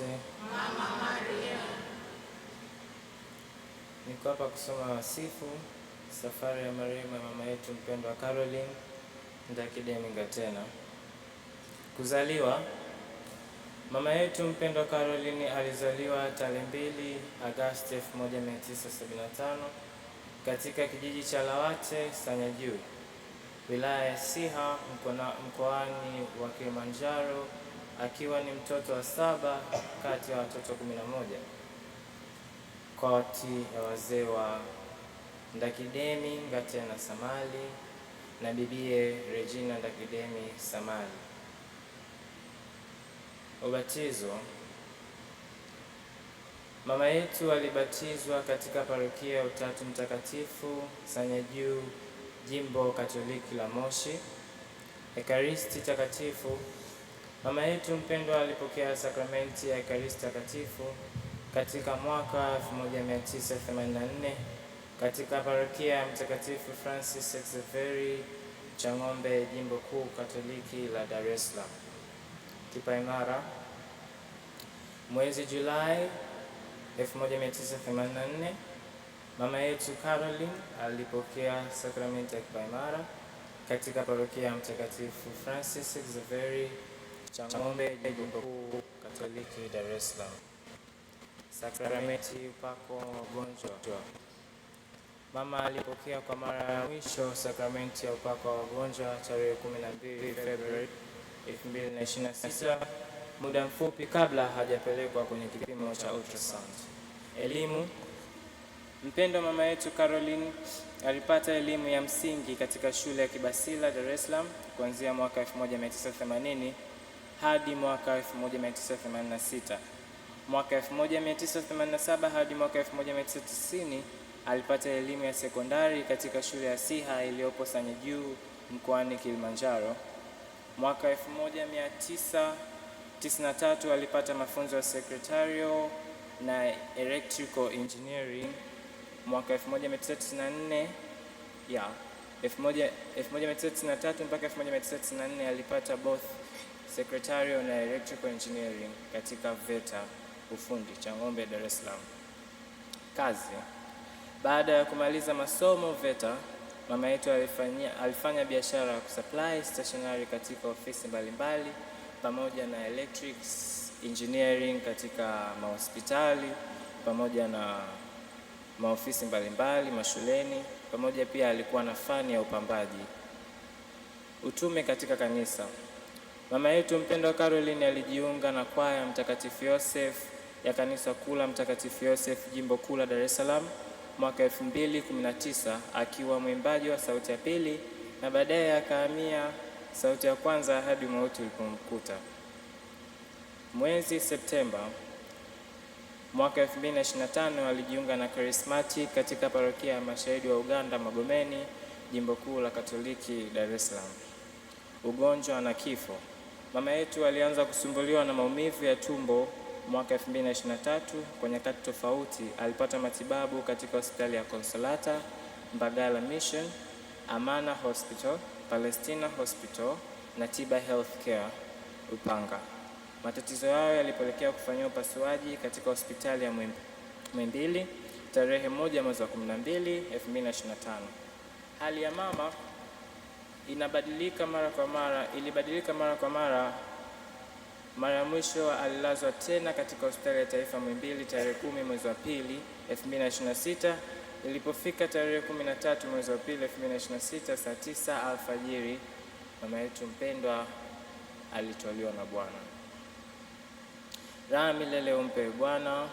wote, Mama Maria. Niko hapa kusoma wasifu safari ya marehemu ya mama yetu mpendwa Caroline Ndakidemi Ngatena. Kuzaliwa. Mama yetu mpendwa Caroline alizaliwa tarehe 2 Agosti 1975 katika kijiji cha Lawate, Sanyajuu, wilaya ya Siha, mkoani wa Kilimanjaro, akiwa ni mtoto wa 7 kati ya watoto 11 kati ya wazee wa Ndakidemi Ngatena Samali na bibie Regina Ndakidemi Samali. Ubatizo. Mama yetu alibatizwa katika parokia ya Utatu Mtakatifu Sanyajuu, Jimbo Katoliki la Moshi. Ekaristi Takatifu. Mama yetu mpendwa alipokea sakramenti ya Ekaristi Takatifu katika mwaka 1984 katika parokia ya Mtakatifu Francis Xavier Chang'ombe, Jimbo Kuu Katoliki la Dar es Salaam. Kipaimara. Mwezi Julai 1984 mama yetu Caroline alipokea sakramenti ya kipaimara katika parokia ya Mtakatifu Francis Xavier Chang'ombe, Jimbo Kuu Katoliki Dar es Salaam. Sakramenti upako wagonjwa. Mama alipokea kwa mara ya mwisho sakramenti ya upako wa wagonjwa tarehe 12 Februari 2026, muda mfupi kabla hajapelekwa kwenye kipimo cha ultrasound. Elimu. Mpendwa mama yetu Caroline alipata elimu ya msingi katika shule ya Kibasila, Dar es Salaam kuanzia mwaka 1980 hadi mwaka 1986. Mwaka 1987 hadi mwaka 1990 alipata elimu ya sekondari katika shule ya Siha iliyopo Sanyajuu mkoani Kilimanjaro. Mwaka 1993 alipata mafunzo ya secretarial na electrical engineering. Mwaka 1993 mpaka 1994 alipata both secretarial na electrical engineering katika VETA ufundi Chang'ombe, Dar es Salaam. Kazi. Baada ya kumaliza masomo VETA, mama yetu alifanya biashara ya kusupply stationery katika ofisi mbalimbali pamoja na electrics engineering katika mahospitali pamoja na maofisi mbalimbali mashuleni, pamoja pia alikuwa na fani ya upambaji. Utume katika kanisa. Mama yetu mpendwa Caroline alijiunga na kwaya Mtakatifu Yosef ya kanisa kuu la Mtakatifu Yosef, Jimbo Kuu la Dar es Salaam mwaka 2019 akiwa mwimbaji wa sauti ya pili, na baadaye akahamia sauti ya kwanza hadi mauti ulipomkuta. Mwezi Septemba mwaka 2025 alijiunga na Charismatic katika parokia ya Mashahidi wa Uganda Magomeni, Jimbo Kuu la Katoliki Dar es Salaam. Ugonjwa na kifo. Mama yetu alianza kusumbuliwa na maumivu ya tumbo mwaka 2023. Kwa nyakati tofauti alipata matibabu katika hospitali ya Consolata, Mbagala Mission, Amana Hospital, Palestina Hospital na Tiba Healthcare Upanga. Matatizo yao yalipelekea kufanyia upasuaji katika hospitali ya Muhimbili tarehe 1 mwezi wa 12 2025. Hali ya mama ilibadilika mara kwa mara. Mara ya mwisho alilazwa tena katika hospitali ya taifa Muhimbili tarehe 10 mwezi wa 2 2026. Ilipofika tarehe 13 mwezi wa 2 2026 saa 9 alfajiri, mama yetu mpendwa alitwaliwa na Bwana. Raha milele umpe Bwana.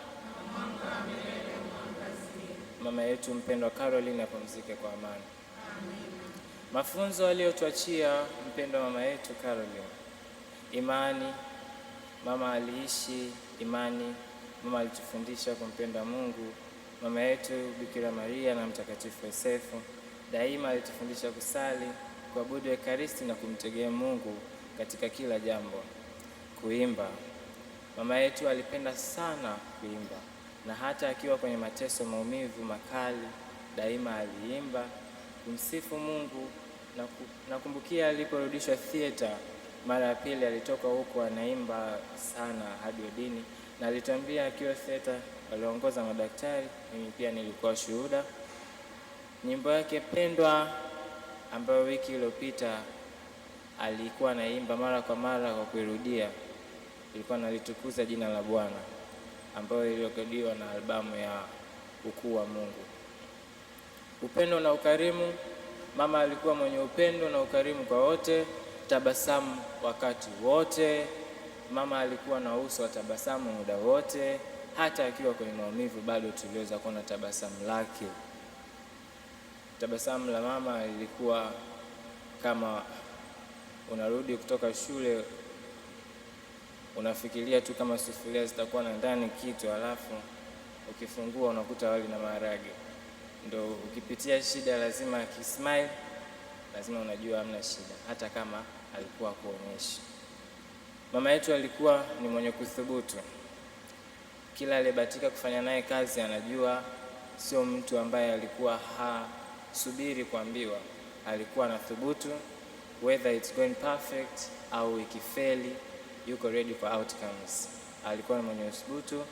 Mama yetu mpendwa Caroline apumzike kwa amani. Mafunzo aliyotuachia mpendwa mama yetu Caroline. Imani. Mama aliishi imani. Mama alitufundisha kumpenda Mungu. Mama yetu Bikira Maria na Mtakatifu Yosefu daima alitufundisha kusali, kuabudu Ekaristi na kumtegemea Mungu katika kila jambo. Kuimba. Mama yetu alipenda sana kuimba, na hata akiwa kwenye mateso, maumivu makali, daima aliimba kumsifu Mungu. Nakumbukia aliporudishwa theater mara ya pili, alitoka huko anaimba sana hadi udini, na alituambia akiwa theta aliongoza madaktari, mimi pia nilikuwa shuhuda. Nyimbo yake pendwa ambayo wiki iliyopita alikuwa anaimba mara kwa mara kwa kuirudia, ilikuwa nalitukuza jina la Bwana, ambayo ilirekodiwa na albamu ya Ukuu wa Mungu. Upendo na ukarimu. Mama alikuwa mwenye upendo na ukarimu kwa wote, tabasamu wakati wote. Mama alikuwa na uso wa tabasamu muda wote, hata akiwa kwenye maumivu bado tuliweza kuona tabasamu lake. Tabasamu la mama lilikuwa kama unarudi kutoka shule, unafikiria tu kama sufuria zitakuwa na ndani kitu, alafu ukifungua unakuta wali na maharage. Ndio ukipitia shida lazima akismile, lazima unajua hamna shida, hata kama alikuwa kuonyesha. Mama yetu alikuwa ni mwenye kuthubutu. Kila aliyebahatika kufanya naye kazi anajua sio mtu ambaye alikuwa hasubiri kuambiwa. Alikuwa anathubutu, whether it's going perfect au ikifeli, yuko ready for outcomes. Alikuwa mwenye uthubutu,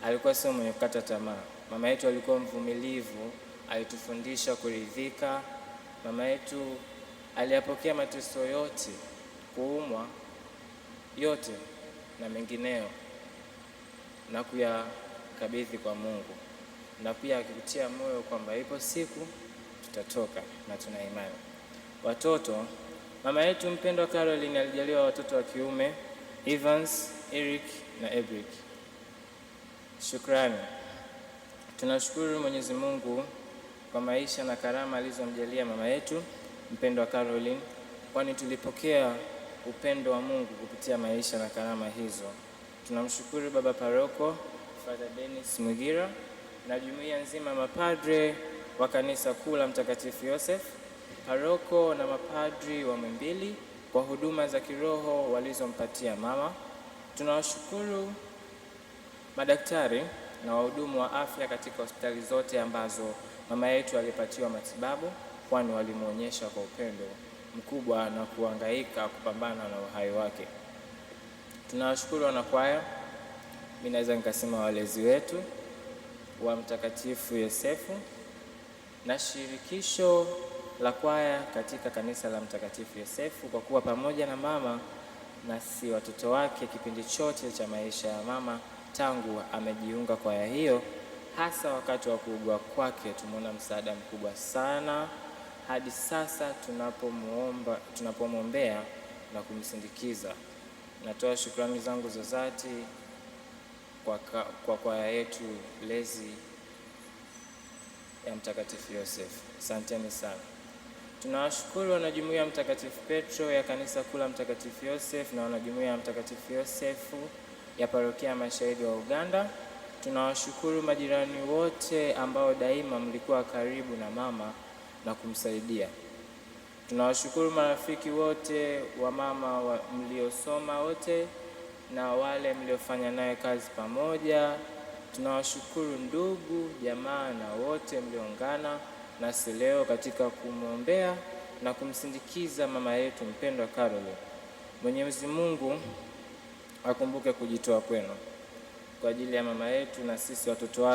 alikuwa sio mwenye kukata tamaa. Mama yetu alikuwa mvumilivu, alitufundisha kuridhika. Mama yetu aliyapokea mateso yote, kuumwa yote na mengineo, na kuyakabidhi kwa Mungu, na pia akikutia moyo kwamba ipo siku tutatoka na tuna imani. Watoto. Mama yetu mpendwa Caroline alijaliwa watoto wa kiume, Evans, Eric na Ebrick. Shukrani. Tunashukuru Mwenyezi Mungu kwa maisha na karama alizomjalia mama yetu mpendwa Caroline, kwani tulipokea upendo wa Mungu kupitia maisha na karama hizo. Tunamshukuru baba paroko Father Dennis Mugira na jumuiya nzima mapadre wa kanisa kuu la Mtakatifu Yosef, paroko na mapadri wa Mwimbili kwa huduma za kiroho walizompatia mama. Tunawashukuru madaktari na wahudumu wa afya katika hospitali zote ambazo mama yetu alipatiwa matibabu, kwani walimuonyesha kwa upendo mkubwa na kuhangaika kupambana na uhai wake. Tunawashukuru wanakwaya, mimi naweza nikasema walezi wetu wa Mtakatifu Yosefu na shirikisho la kwaya katika kanisa la Mtakatifu Yosefu kwa kuwa pamoja na mama na si watoto wake kipindi chote cha maisha ya mama tangu amejiunga kwaya hiyo, hasa wakati wa kuugua kwake. Tumeona msaada mkubwa sana hadi sasa tunapomwombea na kumsindikiza. Natoa shukrani zangu za dhati kwa kwaya yetu lezi ya Mtakatifu Yosefu. Asanteni sana. Tunawashukuru wanajumuiya ya Mtakatifu Petro ya kanisa kuu la Mtakatifu Yosefu na wanajumuiya ya Mtakatifu Yosefu ya parokia ya Mashahidi wa Uganda. Tunawashukuru majirani wote ambao daima mlikuwa karibu na mama na kumsaidia. Tunawashukuru marafiki wote wa mama mliosoma wote na wale mliofanya naye kazi pamoja. Tunawashukuru ndugu, jamaa na wote mliongana nasi leo katika kumwombea na kumsindikiza mama yetu mpendwa Caroline. Mwenyezi Mungu akumbuke kujitoa kwenu kwa ajili ya mama yetu na sisi watoto wake.